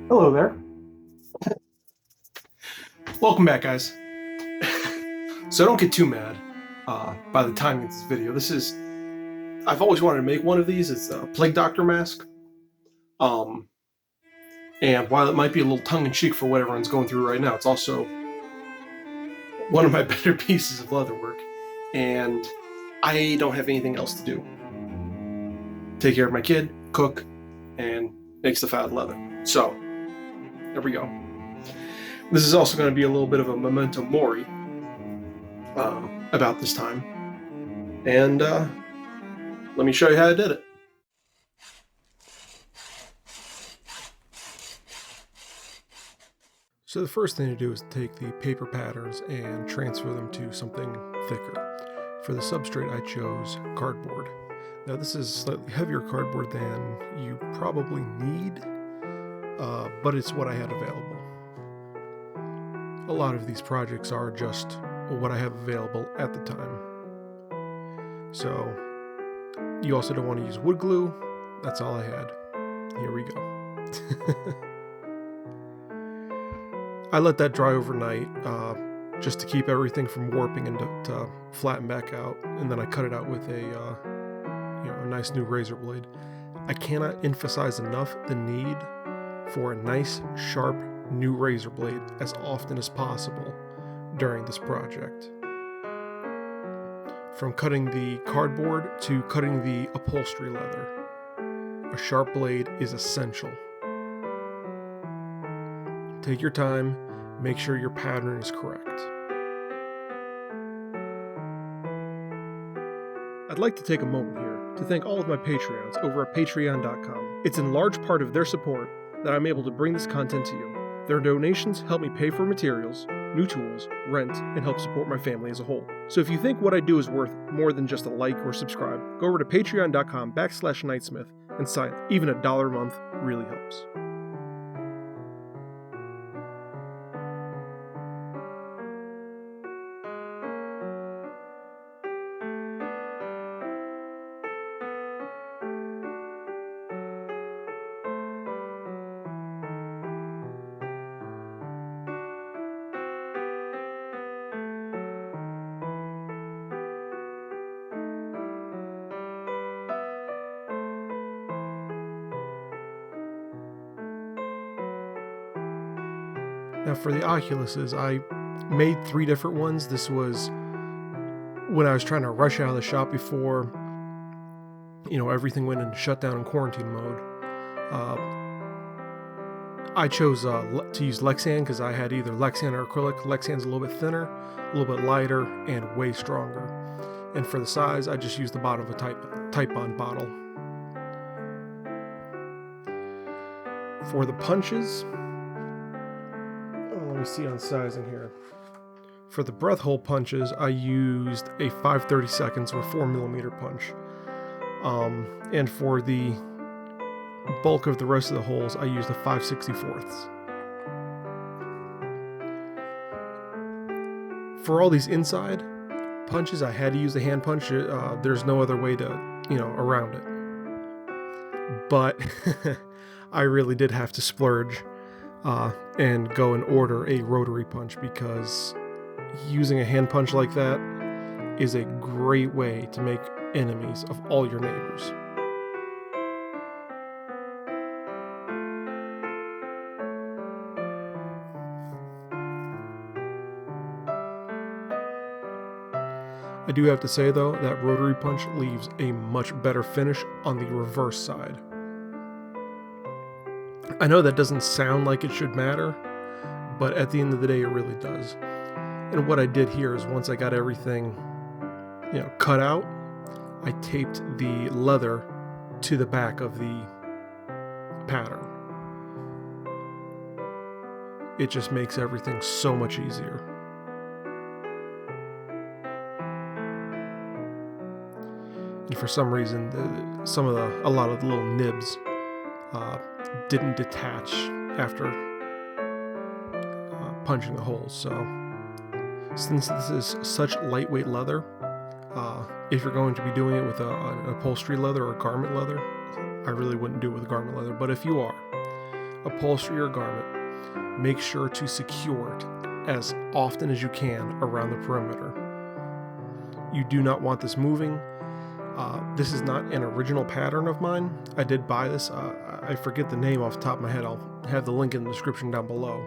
Hello there. Welcome back, guys. So don't get too mad by the timing of this video. I've always wanted to make one of these. It's a Plague Doctor mask. And while it might be a little tongue-in-cheek for what everyone's going through right now, it's also one of my better pieces of leatherwork. And I don't have anything else to do. Take care of my kid, cook, and make stuff out of leather. So, there we go. This is also going to be a little bit of a memento mori about this time. And let me show you how I did it. So the first thing to do is take the paper patterns and transfer them to something thicker. For the substrate, I chose cardboard. Now this is slightly heavier cardboard than you probably need, but it's what I had available. A lot of these projects are just what I have available at the time. So you also don't want to use wood glue. That's all I had. Here we go. I let that dry overnight just to keep everything from warping and to flatten back out, and then I cut it out with a nice new razor blade. I cannot emphasize enough the need for a nice, sharp, new razor blade as often as possible during this project. From cutting the cardboard to cutting the upholstery leather, a sharp blade is essential. Take your time, make sure your pattern is correct. I'd like to take a moment here to thank all of my Patreons over at patreon.com. It's in large part of their support that I'm able to bring this content to you. Their donations help me pay for materials, new tools, rent, and help support my family as a whole. So if you think what I do is worth more than just a like or subscribe, go over to patreon.com/Knightsmith and sign up. Even $1 a month really helps. Now for the oculuses, I made 3 different ones. This was when I was trying to rush out of the shop before, everything went into shutdown and quarantine mode. I chose to use Lexan because I had either Lexan or acrylic. Lexan's a little bit thinner, a little bit lighter, and way stronger. And for the size, I just used the bottom of a Type Bond bottle. For the punches, let me see on sizing here. For the breath hole punches, I used a 5/32 or 4mm punch. And for the bulk of the rest of the holes, I used a 5/64. For all these inside punches, I had to use a hand punch. There's no other way to, around it. But I really did have to splurge and go and order a rotary punch, because using a hand punch like that is a great way to make enemies of all your neighbors. I do have to say though, that rotary punch leaves a much better finish on the reverse side. I know that doesn't sound like it should matter, but at the end of the day, it really does. And what I did here is, once I got everything, cut out, I taped the leather to the back of the pattern. It just makes everything so much easier. And for some reason, a lot of the little nibs didn't detach after punching the holes. So since this is such lightweight leather, if you're going to be doing it with an upholstery leather or garment leather, I really wouldn't do it with garment leather. But if you are, upholster your garment, make sure to secure it as often as you can around the perimeter. You do not want this moving. This is not an original pattern of mine. I did buy this. I forget the name off the top of my head. I'll have the link in the description down below.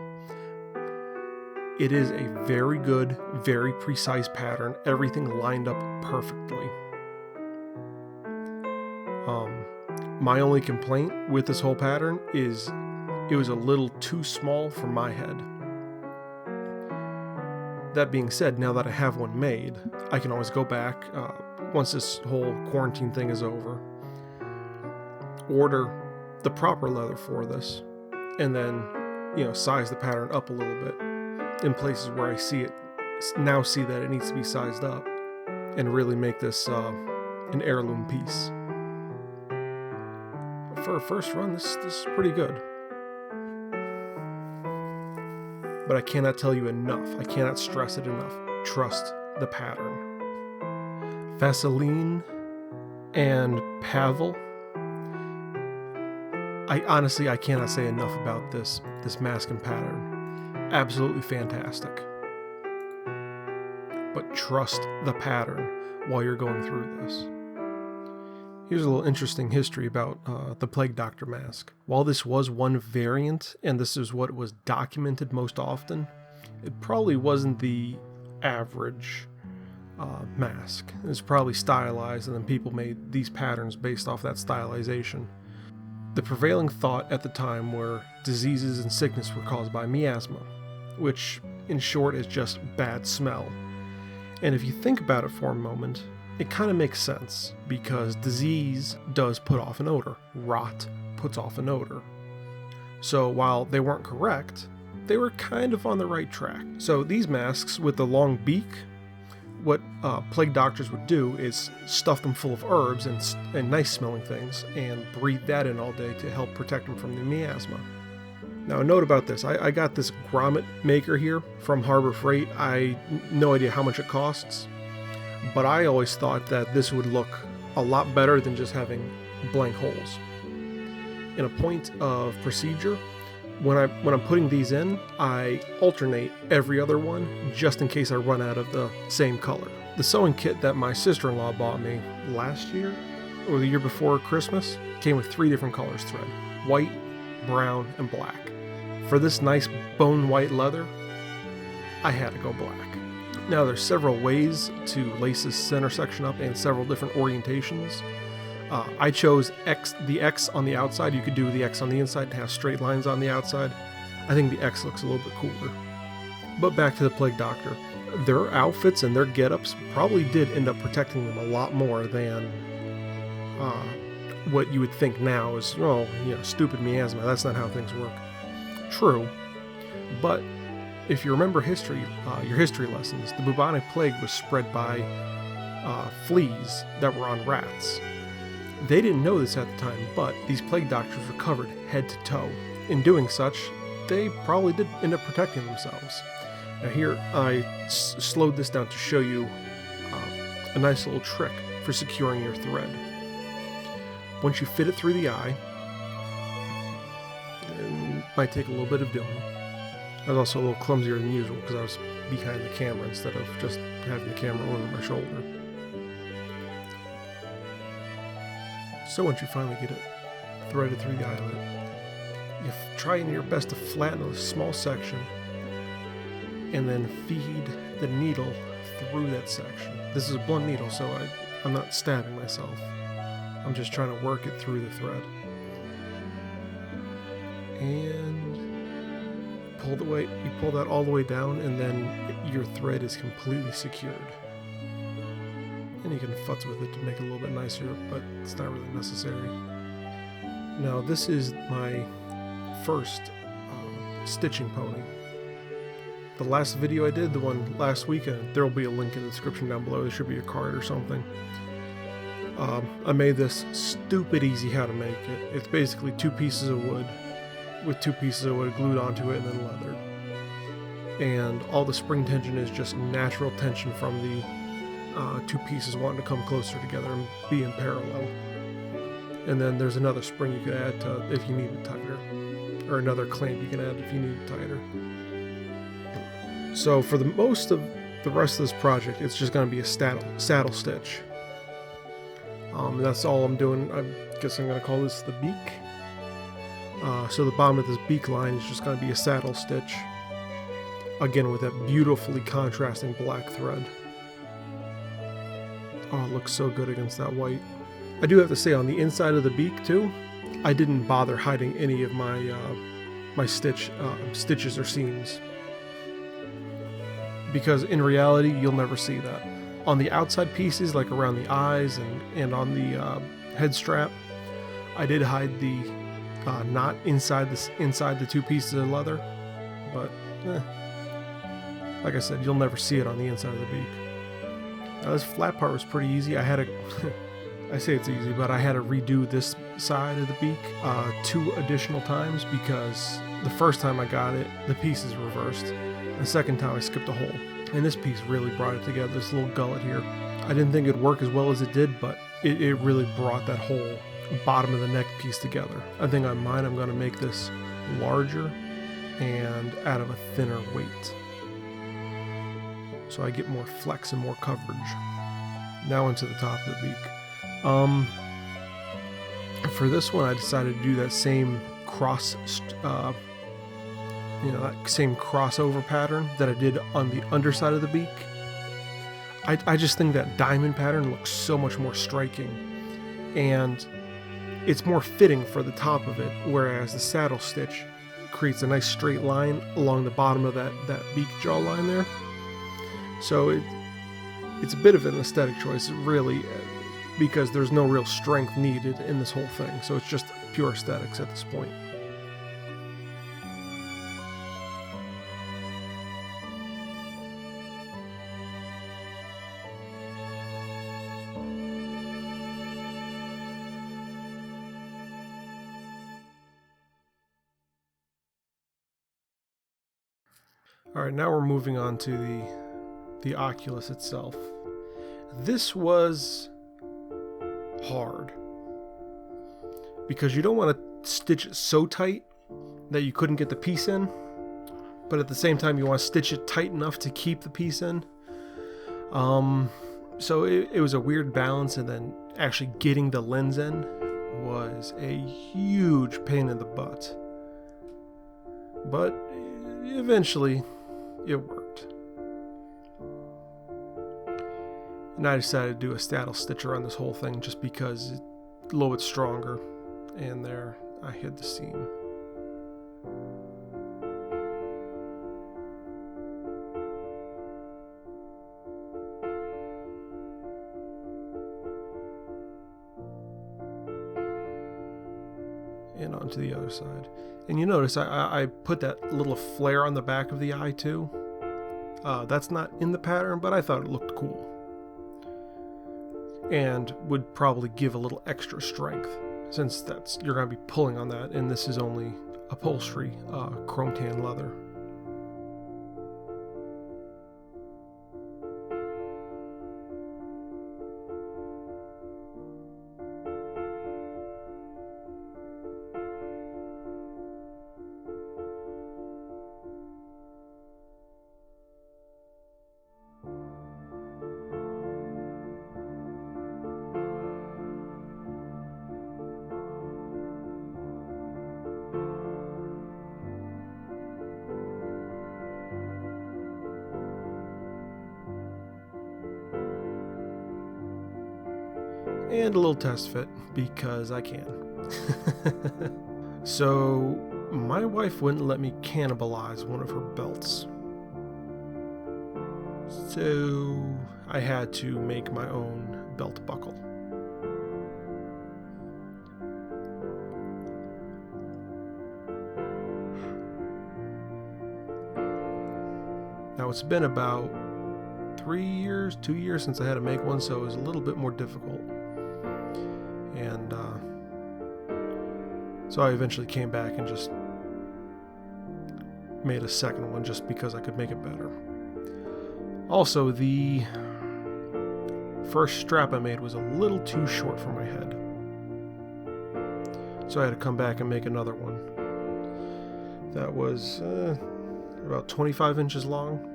It is a very good, very precise pattern. Everything lined up perfectly. My only complaint with this whole pattern is it was a little too small for my head. That being said, now that I have one made, I can always go back once this whole quarantine thing is over, order the proper leather for this, and then, size the pattern up a little bit in places where I see that it needs to be sized up, and really make this an heirloom piece. For a first run, this is pretty good. But I cannot tell you enough. I cannot stress it enough. Trust the pattern. Vaseline and Pavel. I cannot say enough about this mask and pattern. Absolutely fantastic. But trust the pattern while you're going through this. Here's a little interesting history about the Plague Doctor mask. While this was one variant, and this is what was documented most often, it probably wasn't the average mask. It was probably stylized, and then people made these patterns based off that stylization. The prevailing thought at the time were diseases and sickness were caused by miasma, which in short is just bad smell. And if you think about it for a moment, it kind of makes sense, because disease does put off an odor. Rot puts off an odor. So while they weren't correct, they were kind of on the right track. So these masks with the long beak, what plague doctors would do is stuff them full of herbs and nice smelling things and breathe that in all day to help protect them from the miasma. Now a note about this, I got this grommet maker here from Harbor Freight. No idea how much it costs. But I always thought that this would look a lot better than just having blank holes. In a point of procedure, when I'm putting these in, I alternate every other one just in case I run out of the same color. The sewing kit that my sister-in-law bought me last year, or the year before Christmas, came with 3 different colors thread: white, brown, and black. For this nice bone white leather, I had to go black. Now there's several ways to lace this center section up and several different orientations. I chose the X on the outside. You could do the X on the inside and have straight lines on the outside. I think the X looks a little bit cooler. But back to the Plague Doctor. Their outfits and their get-ups probably did end up protecting them a lot more than what you would think now is, stupid miasma. That's not how things work. True, but if you remember history, your history lessons, the bubonic plague was spread by fleas that were on rats. They didn't know this at the time, but these plague doctors were covered head to toe. In doing such, they probably did end up protecting themselves. Now here, I slowed this down to show you a nice little trick for securing your thread. Once you fit it through the eye, it might take a little bit of doing. I was also a little clumsier than usual because I was behind the camera instead of just having the camera over my shoulder. So once you finally get it threaded through the eyelet, you try your best to flatten a small section and then feed the needle through that section. This is a blunt needle, so I'm not stabbing myself. I'm just trying to work it through the thread. And you pull that all the way down, and then your thread is completely secured. And you can futz with it to make it a little bit nicer, but it's not really necessary. Now this is my first stitching pony. The last video I did, the one last weekend, there will be a link in the description down below. There should be a card or something. I made this stupid easy how to make it. It's basically 2 pieces of wood with 2 pieces of wood glued onto it and then leathered. And all the spring tension is just natural tension from the 2 pieces wanting to come closer together and be in parallel. And then there's another spring you could add to if you need it tighter or another clamp you can add if you need it tighter. So for the most of the rest of this project, it's just going to be a saddle stitch. That's all I'm doing. I guess I'm going to call this the beak. So the bottom of this beak line is just going to be a saddle stitch. Again, with that beautifully contrasting black thread. Oh, it looks so good against that white. I do have to say, on the inside of the beak too, I didn't bother hiding any of my my stitches or seams, because in reality you'll never see that. On the outside pieces, like around the eyes and on the head strap, I did hide the knot inside the two pieces of leather, but like I said, you'll never see it on the inside of the beak. Now, this flat part was pretty easy. I had to I say it's easy, but I had to redo this side of the beak 2 additional times, because the first time I got it, the piece is reversed. The second time I skipped a hole. And this piece really brought it together, this little gullet here. I didn't think it'd work as well as it did, but it really brought that whole bottom of the neck piece together. I think on mine I'm going to make this larger and out of a thinner weight, so I get more flex and more coverage. Now into the top of the beak. For this one, I decided to do that same that same crossover pattern that I did on the underside of the beak. I just think that diamond pattern looks so much more striking, and it's more fitting for the top of it, whereas the saddle stitch creates a nice straight line along the bottom of that beak jawline there. So it's a bit of an aesthetic choice, really, because there's no real strength needed in this whole thing. So it's just pure aesthetics at this point. Alright, now we're moving on to the oculus itself. This was hard, because you don't want to stitch it so tight that you couldn't get the piece in, but at the same time you want to stitch it tight enough to keep the piece in. So it was a weird balance, and then actually getting the lens in was a huge pain in the butt. But eventually it worked. And I decided to do a saddle stitcher on this whole thing just because it's a little bit stronger. And there, I hid the seam. And onto the other side. And you notice I put that little flare on the back of the eye too. That's not in the pattern, but I thought it looked cool, and would probably give a little extra strength, since you're going to be pulling on that, and this is only upholstery, chrome tan leather. And a little test fit, because I can. So my wife wouldn't let me cannibalize one of her belts, so I had to make my own belt buckle. Now it's been about 2 years since I had to make one, so it was a little bit more difficult. And so I eventually came back and just made a second one just because I could make it better. Also, the first strap I made was a little too short for my head, so I had to come back and make another one. that was about 25 inches long.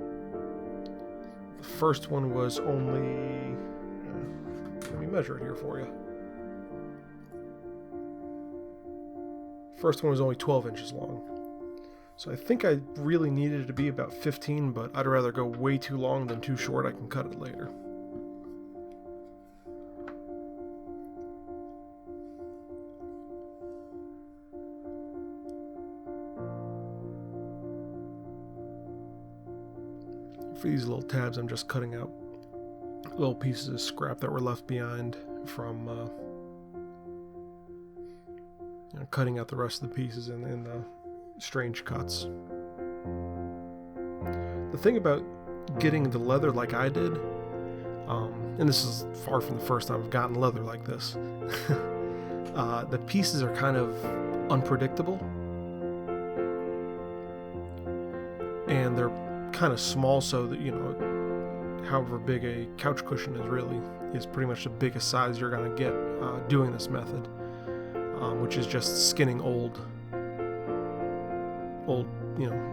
The first one was only, let me measure it here for you. First one was only 12 inches long. So I think I really needed it to be about 15, but I'd rather go way too long than too short. I can cut it later. For these little tabs, I'm just cutting out little pieces of scrap that were left behind from cutting out the rest of the pieces in the strange cuts. The thing about getting the leather like I did, and this is far from the first time I've gotten leather like this, the pieces are kind of unpredictable, and they're kind of small, so that, you know, however big a couch cushion is pretty much the biggest size you're going to get doing this method, which is just skinning old,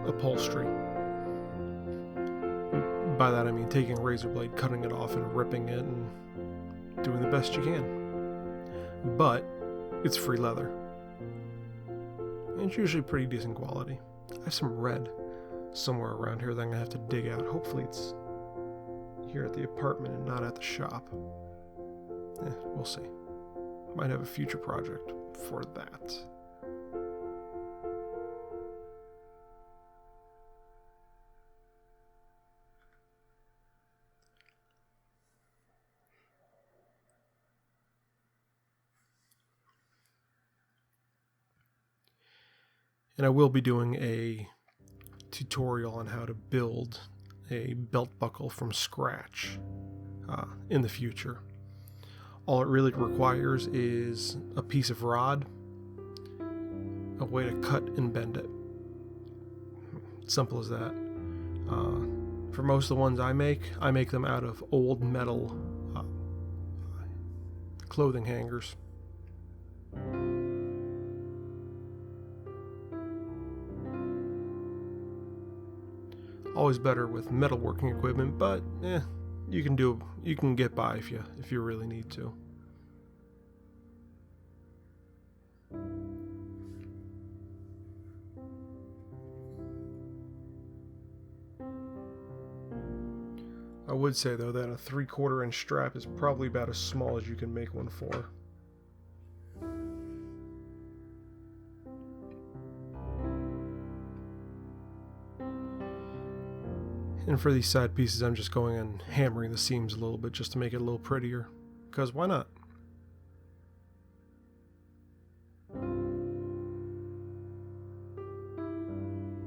upholstery. By that I mean taking a razor blade, cutting it off and ripping it and doing the best you can. But it's free leather. And it's usually pretty decent quality. I have some red somewhere around here that I'm going to have to dig out. Hopefully it's here at the apartment and not at the shop. We'll see. Might have a future project for that. And I will be doing a tutorial on how to build a belt buckle from scratch in the future. All it really requires is a piece of rod, a way to cut and bend it. Simple as that. For most of the ones I make them out of old metal clothing hangers. Always better with metalworking equipment, but you can get by if you really need to. I would say though that a 3/4 inch strap is probably about as small as you can make one for. And for these side pieces, I'm just going and hammering the seams a little bit just to make it a little prettier. Because why not?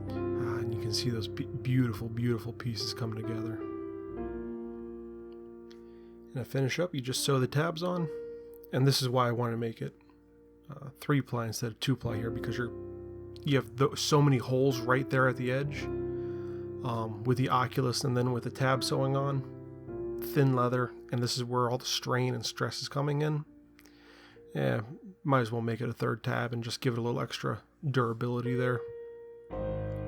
And you can see those beautiful, beautiful pieces come together. And to finish up, you just sew the tabs on. And this is why I want to make it 3-ply instead of 2-ply here, because you have so many holes right there at the edge. With the oculus and then with the tab sewing on, thin leather, and this is where all the strain and stress is coming in. Might as well make it a 3rd tab and just give it a little extra durability there.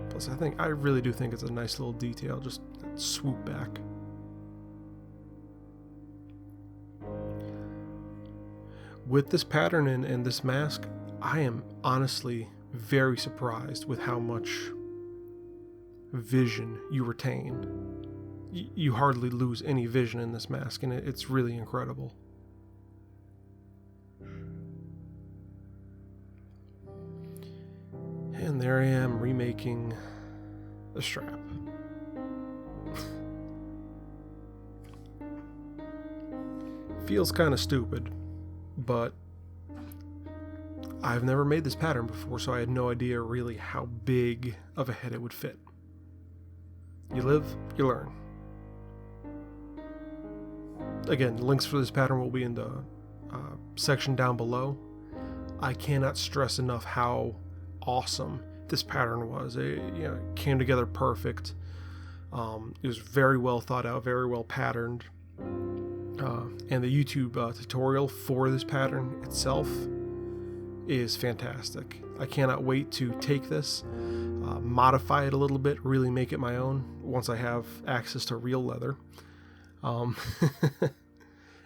Plus I really do think it's a nice little detail, just that swoop back. With this pattern and this mask, I am honestly very surprised with how much vision you retain. You hardly lose any vision in this mask, and it's really incredible. And there I am remaking the strap. Feels kind of stupid, but I've never made this pattern before, so I had no idea really how big of a head it would fit. You live, you learn. Again, links for this pattern will be in the section down below. I cannot stress enough how awesome this pattern was. It came together perfect. It was very well thought out, very well patterned. And the YouTube tutorial for this pattern itself is fantastic. I cannot wait to take this modify it a little bit, really make it my own once I have access to real leather, and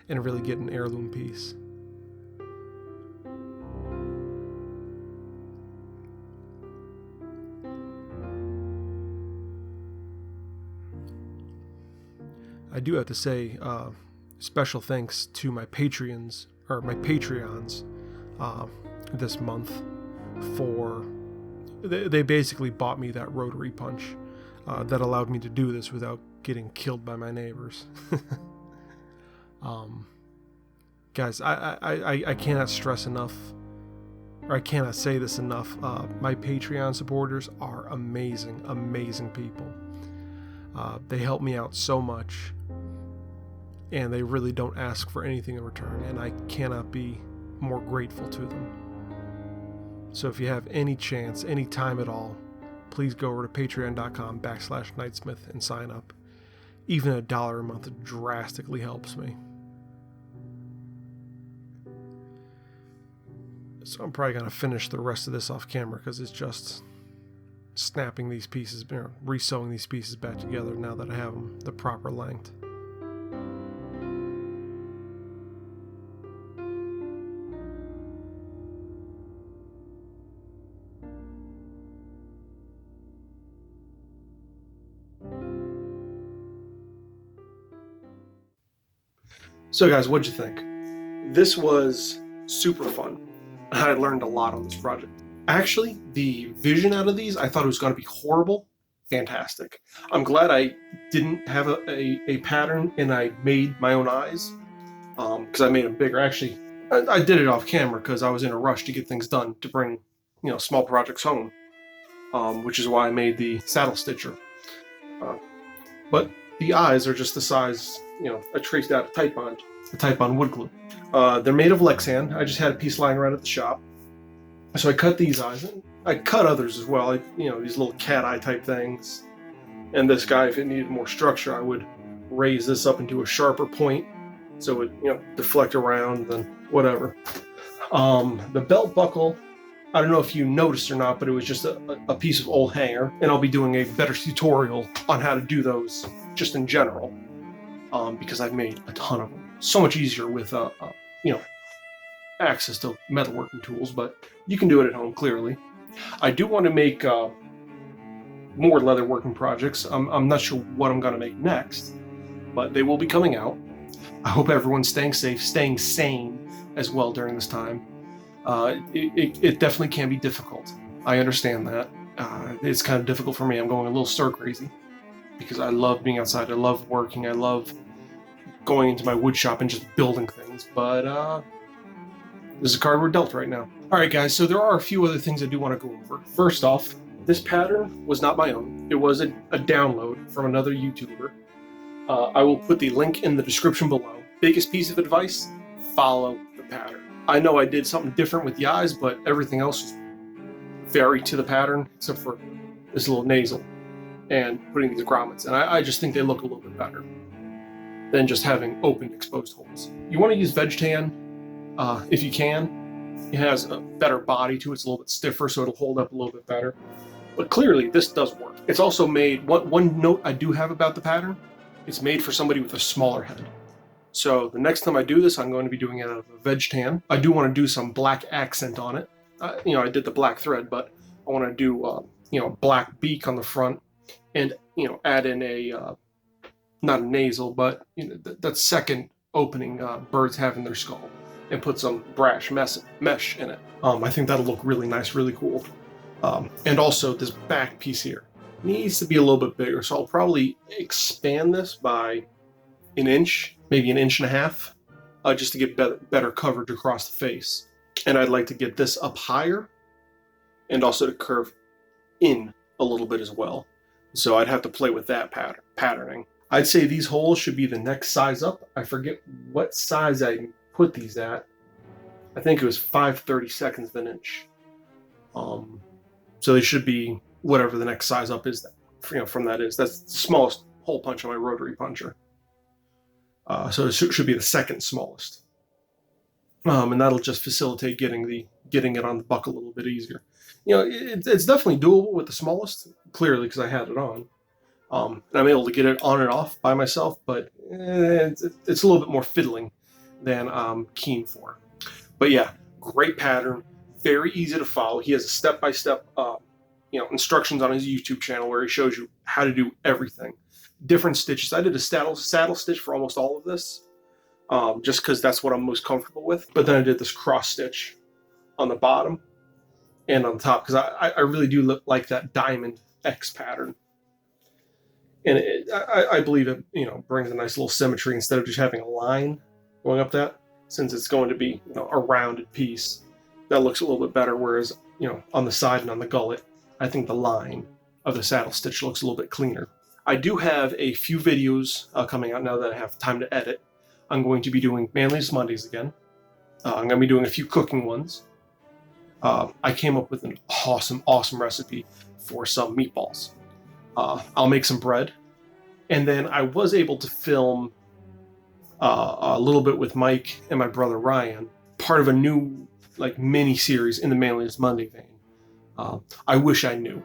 really get an heirloom piece. I do have to say, special thanks to my Patreons this month for they basically bought me that rotary punch that allowed me to do this without getting killed by my neighbors. Guys, I cannot stress enough, or I cannot say this enough. My Patreon supporters are amazing people. They help me out so much, and they really don't ask for anything in return, and I cannot be more grateful to them. So if you have any chance, any time at all, please go over to patreon.com/Knightsmith and sign up. Even $1 a month drastically helps me. So I'm probably going to finish the rest of this off camera because it's just snapping these pieces, resewing these pieces back together now that I have them the proper length. So guys, what'd you think? This was super fun. I learned a lot on this project. Actually, the vision out of these, I thought it was going to be horrible. Fantastic. I'm glad I didn't have a pattern and I made my own eyes, because I made them bigger. Actually, I did it off camera because I was in a rush to get things done to bring, small projects home, which is why I made the saddle stitcher. But the eyes are just the size, I traced out a type on wood glue. They're made of Lexan. I just had a piece lying around at the shop. So I cut these eyes. I cut others as well. These little cat eye type things. And this guy, if it needed more structure, I would raise this up into a sharper point so it would, deflect around and whatever. The belt buckle, I don't know if you noticed or not, but it was just a piece of old hanger. And I'll be doing a better tutorial on how to do those just in general, because I've made a ton of them. So much easier with, access to metalworking tools, but you can do it at home, clearly. I do want to make more leatherworking projects. I'm not sure what I'm going to make next, but they will be coming out. I hope everyone's staying safe, staying sane as well during this time. It definitely can be difficult. I understand that. It's kind of difficult for me. I'm going a little stir crazy because I love being outside. I love working. I love going into my wood shop and just building things, but this is a card we're dealt right now. All right, guys, so there are a few other things I do want to go over. First off, this pattern was not my own. It was a download from another YouTuber. I will put the link in the description below. Biggest piece of advice, follow the pattern. I know I did something different with the eyes, but everything else was very to the pattern, except for this little nasal and putting these grommets. And I just think they look a little bit better than just having open exposed holes. You want to use veg tan if you can. It has a better body to it. It's a little bit stiffer, so it'll hold up a little bit better. But clearly, this does work. It's also made, one note I do have about the pattern, it's made for somebody with a smaller head. So the next time I do this, I'm going to be doing it out of a veg tan. I do want to do some black accent on it. I did the black thread, but I want to do, black beak on the front and, add in a, not a nasal, but that second opening birds have in their skull, and put some brash mesh in it. I think that'll look really nice, really cool. And also this back piece here needs to be a little bit bigger, so I'll probably expand this by an inch, maybe an inch and a half, just to get better coverage across the face. And I'd like to get this up higher and also to curve in a little bit as well. So I'd have to play with that patterning. I'd say these holes should be the next size up. I forget what size I put these at. I think it was 5/32 of an inch. So they should be whatever the next size up is that, from that is. That's the smallest hole punch on my rotary puncher. So it should be the second smallest. And that'll just facilitate getting it on the buckle a little bit easier. it's definitely doable with the smallest, clearly, because I had it on. And I'm able to get it on and off by myself, but it's a little bit more fiddling than I'm keen for. But yeah, great pattern, very easy to follow. He has a step-by-step instructions on his YouTube channel where he shows you how to do everything. Different stitches. I did a saddle stitch for almost all of this, just because that's what I'm most comfortable with. But then I did this cross stitch on the bottom and on the top, because I really do like that diamond X pattern. And I believe it brings a nice little symmetry instead of just having a line going up that, since it's going to be a rounded piece. That looks a little bit better, whereas on the side and on the gullet, I think the line of the saddle stitch looks a little bit cleaner. I do have a few videos coming out now that I have time to edit. I'm going to be doing Manliest Mondays again. I'm going to be doing a few cooking ones. I came up with an awesome recipe for some meatballs. I'll make some bread. And then I was able to film a little bit with Mike and my brother Ryan, part of a new mini series in the Manliest Monday vein. I wish I knew.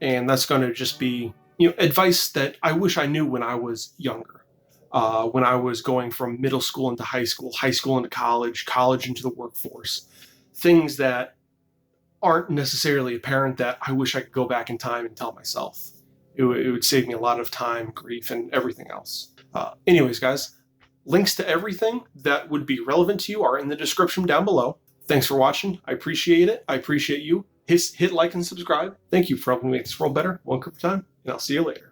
And that's going to just be advice that I wish I knew when I was younger. When I was going from middle school into high school into college into the workforce. Things that aren't necessarily apparent that I wish I could go back in time and tell myself. It would save me a lot of time, grief, and everything else. Anyways, guys, links to everything that would be relevant to you are in the description down below. Thanks for watching. I appreciate it. I appreciate you. Hit like and subscribe. Thank you for helping make this world better, one kerf at a time, and I'll see you later.